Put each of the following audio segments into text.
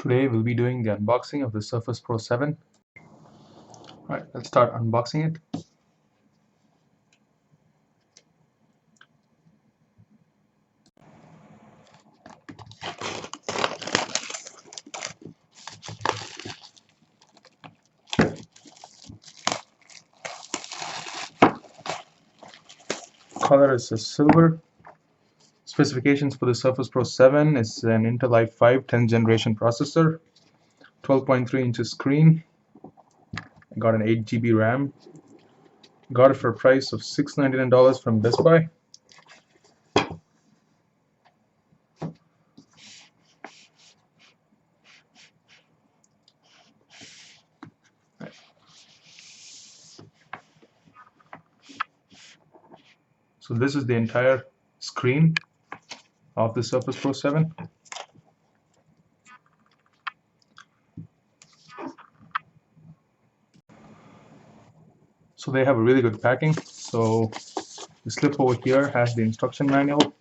Today we'll be doing the unboxing of the Surface Pro 7. Alright, let's start unboxing it. Color is a silver. Specifications for the Surface Pro 7 is an Intel i5 10th generation processor, 12.3 inches screen. I got an 8 GB RAM. Got it for a price of $699 from Best Buy. So this is the entire screen of the Surface Pro 7. So they have a really good packing. So the slip over here has the instruction manual.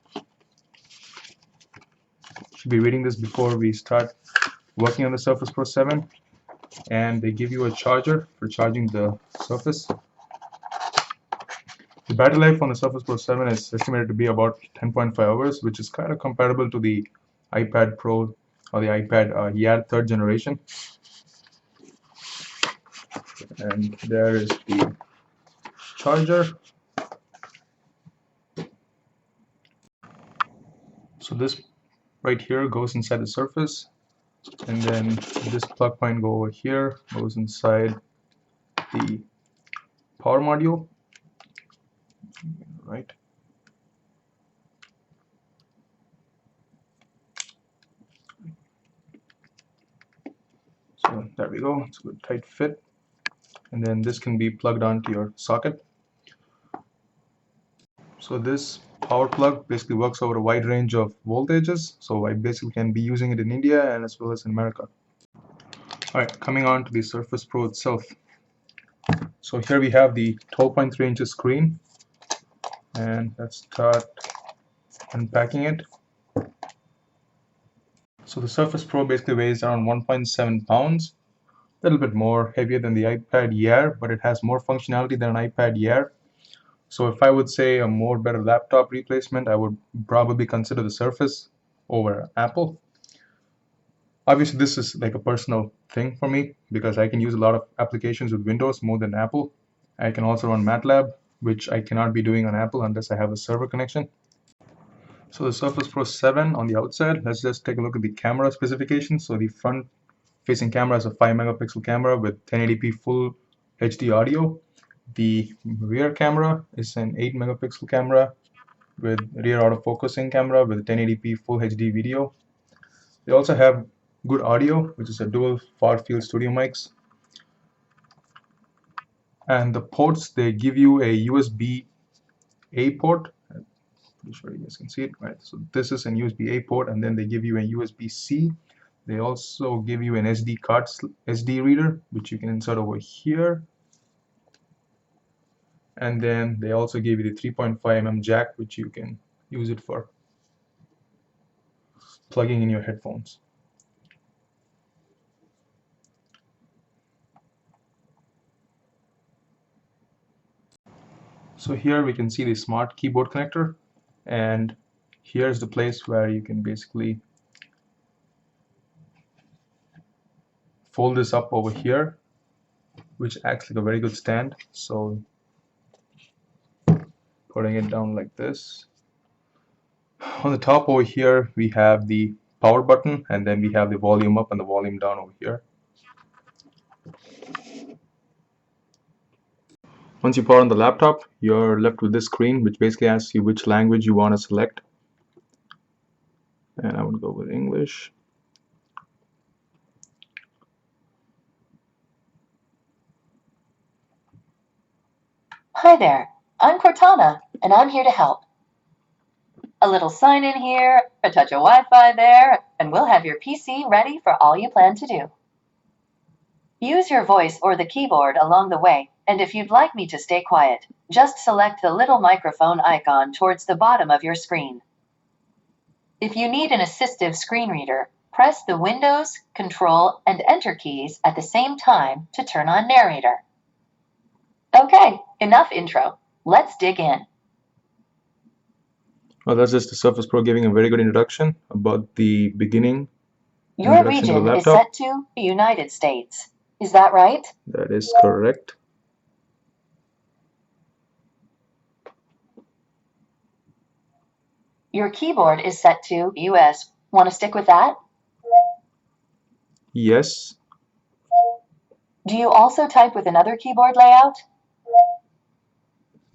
Should be reading this before we start working on the Surface Pro 7. And they give you a charger for charging the Surface. The battery life on the Surface Pro 7 is estimated to be about 10.5 hours, which is kind of comparable to the iPad Pro or the iPad Air 3rd generation. And there is the charger. So this right here goes inside the Surface, and then this plug point go over here, goes inside the power module, right? So there we go, it's a good tight fit. And then this can be plugged onto your socket. So this power plug basically works over a wide range of voltages, so I basically can be using it in India and as well as in America. Alright, coming on to the Surface Pro itself. So here we have the 12.3 inches screen, and let's start unpacking it. So the Surface Pro basically weighs around 1.7 pounds, a little bit more heavier than the iPad Air, but it has more functionality than an iPad Air. So if I would say a more better laptop replacement, I would probably consider the Surface over Apple. Obviously this is like a personal thing for me because I can use a lot of applications with Windows more than Apple. I can also run MATLAB, which I cannot be doing on Apple unless I have a server connection. So the Surface Pro 7 on the outside, let's just take a look at the camera specifications. So the front facing camera is a 5 megapixel camera with 1080p full HD audio. The rear camera is an 8 megapixel camera with rear autofocusing camera with 1080p full HD video. They also have good audio, which is a dual far field studio mics. And the ports, they give you a USB-A port. I'm pretty sure you guys can see it, right? So this is an USB-A port, and then they give you a USB-C. They also give you an SD reader, which you can insert over here. And then they also give you the 3.5mm jack, which you can use it for plugging in your headphones. So here we can see the smart keyboard connector, and here's the place where you can basically fold this up over here, which acts like a very good stand. So putting it down like this. On the top over here we have the power button, and then we have the volume up and the volume down over here. Once you power on the laptop, you're left with this screen, which basically asks you which language you want to select. And I would go with English. Hi there, I'm Cortana, and I'm here to help. A little sign in here, a touch of Wi-Fi there, and we'll have your PC ready for all you plan to do. Use your voice or the keyboard along the way, and if you'd like me to stay quiet, just select the little microphone icon towards the bottom of your screen. If you need an assistive screen reader, Press the Windows, Control, and Enter keys at the same time to turn on narrator. Okay, enough intro. Let's dig in. Well, that's just the Surface Pro giving a very good introduction about the beginning Your introduction to the region is laptop. set to the United States. Is that right? That is correct. Your keyboard is set to US. Want to stick with that? Yes. Do you also type with another keyboard layout?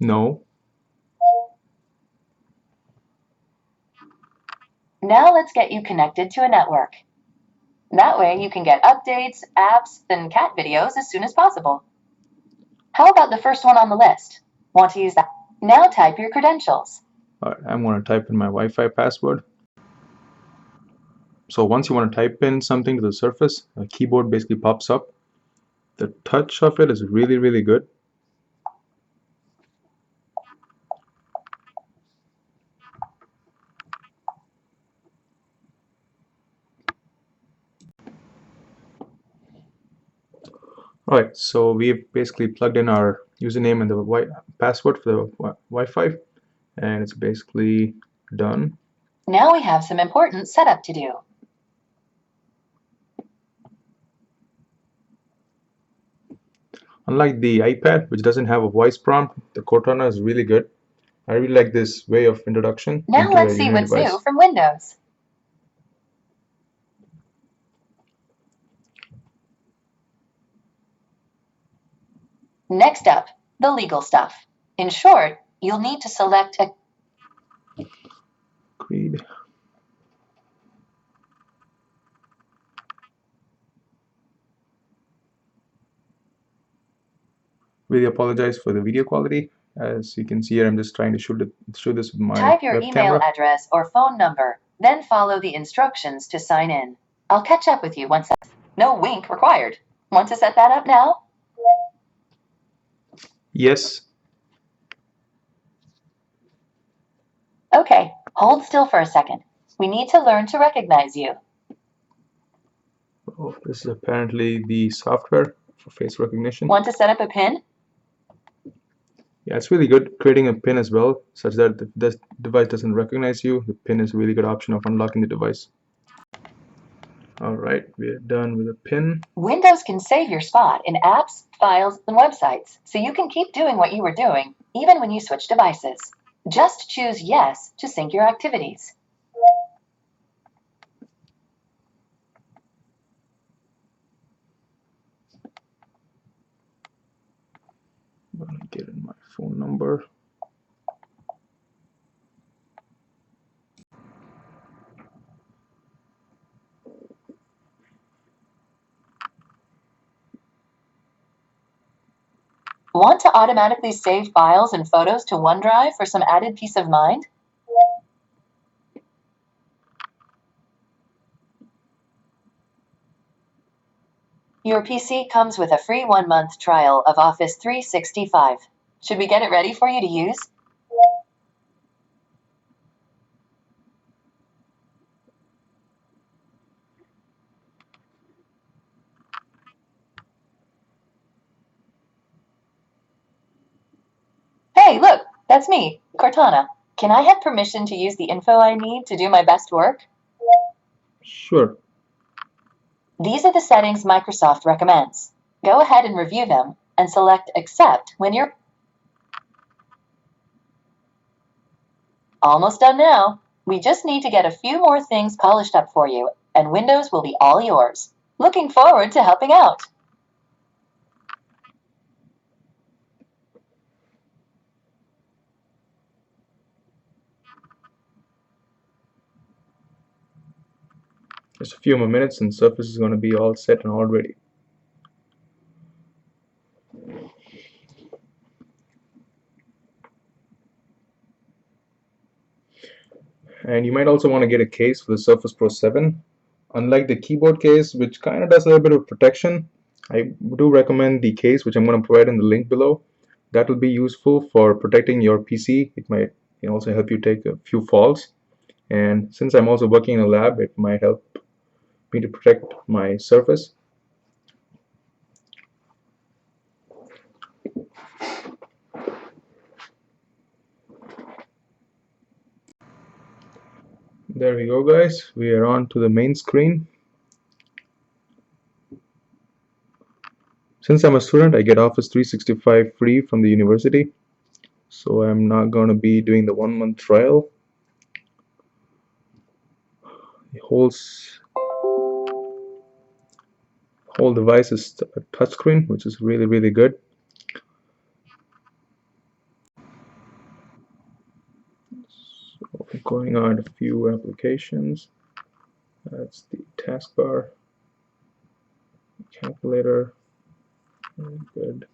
No. Now let's get you connected to a network. That way you can get updates, apps, and cat videos as soon as possible. How about the first one on the list? Want to use that? Now type your credentials. All right, I'm going to type in my Wi-Fi password. So once you want to type in something to the Surface, a keyboard basically pops up. The touch of it is really, really good. Alright, so we've basically plugged in our username and the password for the Wi-Fi, and it's basically done. Now we have some important setup to do. Unlike the iPad, which doesn't have a voice prompt, the Cortana is really good. I really like this way of introduction Now into let's a see Unity what's new device. from Windows. Next up, the legal stuff. In short, you'll need to select a Agreed. Really apologize for the video quality. As you can see here, I'm just trying to shoot this with my type your web email camera. address or phone number, then follow the instructions to sign in. I'll catch up with you once. No wink required. Want to set that up now? Yes. Okay, hold still for a second. We need to learn to recognize you. Oh, this is apparently the software for face recognition. Want to set up a PIN? Yeah, it's really good creating a PIN as well, such that if this device doesn't recognize you, the PIN is a really good option of unlocking the device. Alright, we're done with the PIN. Windows can save your spot in apps, files, and websites, so you can keep doing what you were doing, even when you switch devices. Just choose Yes to sync your activities. I'm gonna get in my phone number. Want to automatically save files and photos to OneDrive for some added peace of mind? Your PC comes with a free 1-month trial of Office 365. Should we get it ready for you to use? Hey, look, that's me, Cortana. Can I have permission to use the info I need to do my best work? Sure. These are the settings Microsoft recommends. Go ahead and review them and select Accept when you're almost done now. We just need to get a few more things polished up for you, and Windows will be all yours. Looking forward to helping out. Just a few more minutes and Surface is going to be all set and all ready. And you might also want to get a case for the Surface Pro 7. Unlike the keyboard case, which kind of does a little bit of protection, I do recommend the case, which I'm going to provide in the link below. That will be useful for protecting your PC. It might also help you take a few falls. And since I'm also working in a lab, it might help me to protect my Surface. There we go, guys. We are on to the main screen. Since I'm a student, I get Office 365 free from the university, so I'm not going to be doing the 1 month trial. The whole device is a touchscreen, which is really, really good. So going on a few applications. That's the taskbar, calculator, really good.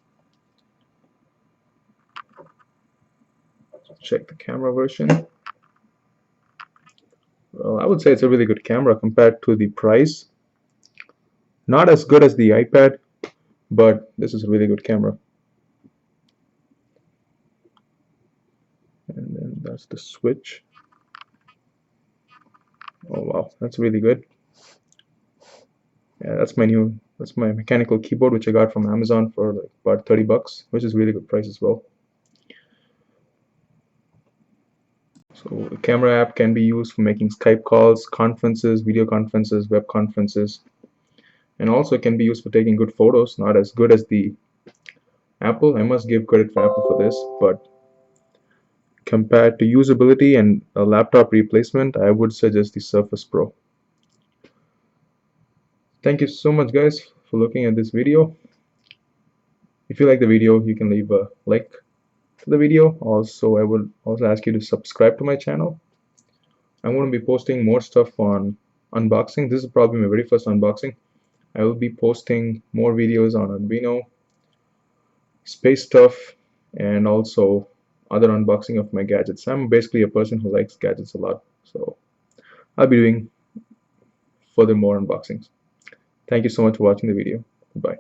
Check the camera version. Well, I would say it's a really good camera compared to the price. Not as good as the iPad, but this is a really good camera. And then that's the switch. Oh wow, that's really good. Yeah, that's my mechanical keyboard, which I got from Amazon for like about 30 bucks, which is really good price as well. So the camera app can be used for making Skype calls, conferences, video conferences, web conferences, and also can be used for taking good photos. Not as good as the Apple. I must give credit for Apple for this, but compared to usability and a laptop replacement, I would suggest the Surface Pro. Thank you so much, guys, for looking at this video. If you like the video, you can leave a like to the video. Also, I would also ask you to subscribe to my channel. I'm going to be posting more stuff on unboxing. This is probably my very first unboxing. I will be posting more videos on Arduino, space stuff, and also other unboxing of my gadgets. I'm basically a person who likes gadgets a lot, so I'll be doing further more unboxings. Thank you so much for watching the video. Goodbye.